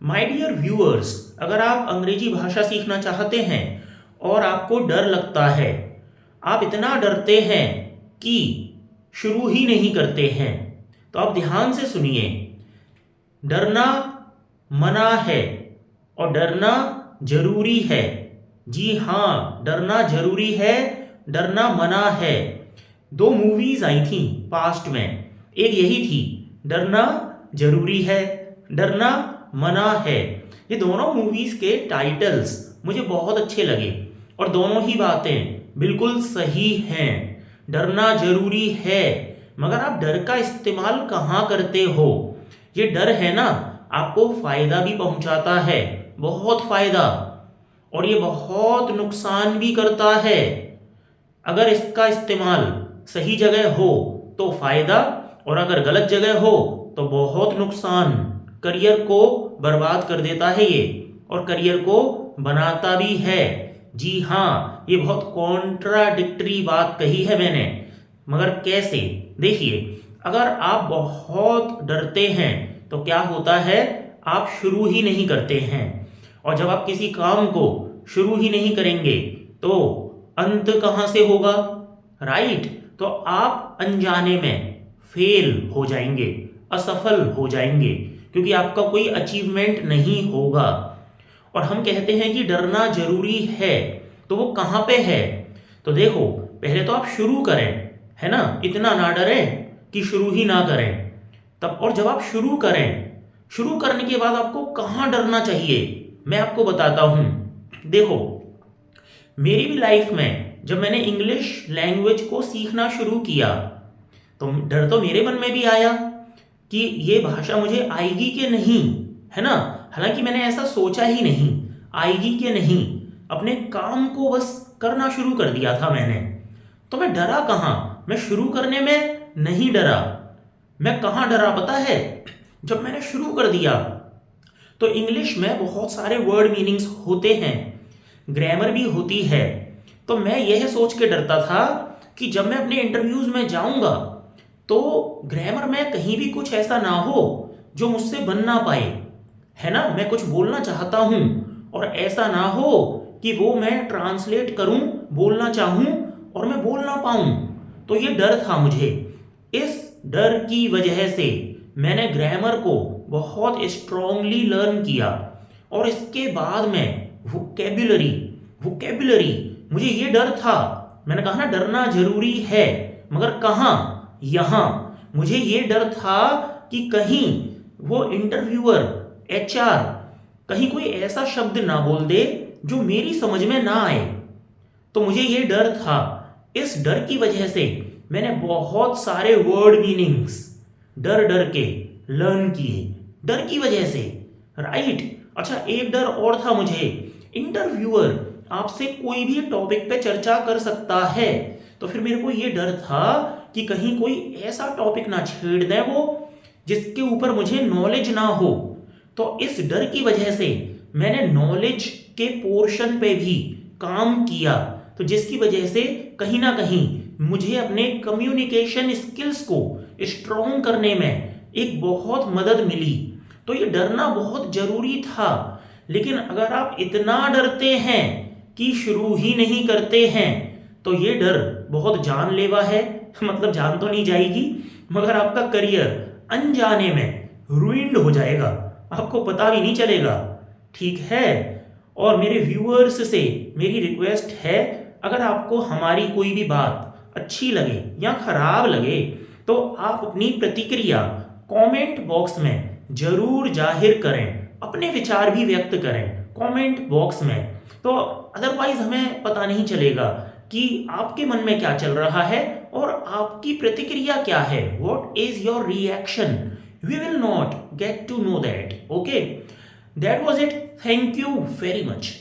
My dear viewers, अगर आप अंग्रेजी भाषा सीखना चाहते हैं और आपको डर लगता है, आप इतना डरते हैं कि शुरू ही नहीं करते हैं, तो आप ध्यान से सुनिए। डरना मना है और डरना जरूरी है। जी हाँ, डरना जरूरी है, डरना मना है। दो मूवीज आई थी पास्ट में, एक यही थी, डरना जरूरी है, डरना मना है। ये दोनों मूवीज के टाइटल्स मुझे बहुत अच्छे लगे और दोनों ही बातें बिल्कुल सही हैं। डरना जरूरी है, मगर आप डर का इस्तेमाल कहाँ करते हो? ये डर है ना, आपको फायदा भी पहुंचाता है, बहुत फायदा, और ये बहुत नुकसान भी करता है। अगर इसका इस्तेमाल सही जगह हो तो फायदा, और अगर गलत जगह हो तो बहुत नुकसान। करियर को बर्बाद कर देता है ये, और करियर को बनाता भी है। जी हाँ, ये बहुत कॉन्ट्राडिक्टरी बात कही है मैंने, मगर कैसे? देखिए, अगर आप बहुत डरते हैं तो क्या होता है, आप शुरू ही नहीं करते हैं, और जब आप किसी काम को शुरू ही नहीं करेंगे तो अंत कहाँ से होगा? राइट? तो आप अनजाने में फेल हो जाएंगे, असफल हो जाएंगे, क्योंकि आपका कोई अचीवमेंट नहीं होगा। और हम कहते हैं कि डरना जरूरी है, तो वो कहाँ पे है? तो देखो, पहले तो आप शुरू करें, है ना, इतना ना डरें कि शुरू ही ना करें तब। और जब आप शुरू करें, शुरू करने के बाद आपको कहाँ डरना चाहिए, मैं आपको बताता हूं। देखो, मेरी भी लाइफ में जब मैंने इंग्लिश लैंग्वेज को सीखना शुरू किया तो डर तो मेरे मन में भी आया कि ये भाषा मुझे आएगी कि नहीं, है ना। हालांकि मैंने ऐसा सोचा ही नहीं, आएगी कि नहीं, अपने काम को बस करना शुरू कर दिया था मैंने। तो मैं डरा कहाँ? मैं शुरू करने में नहीं डरा। मैं कहाँ डरा पता है? जब मैंने शुरू कर दिया तो इंग्लिश में बहुत सारे वर्ड मीनिंग्स होते हैं, ग्रामर भी होती है। तो मैं यह सोच के डरता था कि जब मैं अपने इंटरव्यूज में जाऊंगा तो ग्रामर में कहीं भी कुछ ऐसा ना हो जो मुझसे बन ना पाए, है ना। मैं कुछ बोलना चाहता हूं और ऐसा ना हो कि वो मैं ट्रांसलेट करूं, बोलना चाहूं और मैं बोल ना पाऊं। तो ये डर था मुझे। इस डर की वजह से मैंने ग्रामर को बहुत स्ट्रांगली लर्न किया, और इसके बाद में वोकैबुलरी वोकैबुलरी मुझे ये डर था। मैंने कहा ना, डरना जरूरी है, मगर कहाँ? यहाँ मुझे ये डर था कि कहीं वो इंटरव्यूअर, एचआर, कहीं कोई ऐसा शब्द ना बोल दे जो मेरी समझ में ना आए। तो मुझे ये डर था। इस डर की वजह से मैंने बहुत सारे वर्ड मीनिंग्स डर डर के लर्न किए, डर की वजह से। राइट? अच्छा, एक डर और था मुझे। इंटरव्यूअर आपसे कोई भी टॉपिक पे चर्चा कर सकता है, तो फिर मेरे को ये डर था कि कहीं कोई ऐसा टॉपिक ना छेड़ दे वो जिसके ऊपर मुझे नॉलेज ना हो। तो इस डर की वजह से मैंने नॉलेज के पोर्शन पे भी काम किया, तो जिसकी वजह से कहीं ना कहीं मुझे अपने कम्युनिकेशन स्किल्स को स्ट्रॉन्ग करने में एक बहुत मदद मिली। तो ये डरना बहुत जरूरी था। लेकिन अगर आप इतना डरते हैं कि शुरू ही नहीं करते हैं तो ये डर बहुत जानलेवा है। मतलब जान तो नहीं जाएगी, मगर आपका करियर अनजाने में रुइंड हो जाएगा, आपको पता भी नहीं चलेगा। ठीक है? और मेरे व्यूअर्स से मेरी रिक्वेस्ट है, अगर आपको हमारी कोई भी बात अच्छी लगे या खराब लगे तो आप अपनी प्रतिक्रिया कमेंट बॉक्स में जरूर जाहिर करें, अपने विचार भी व्यक्त करें कमेंट बॉक्स में। तो अदरवाइज हमें पता नहीं चलेगा कि आपके मन में क्या चल रहा है और आपकी प्रतिक्रिया क्या है। What is your reaction? We will not get to know that. Okay, that was it. Thank you very much.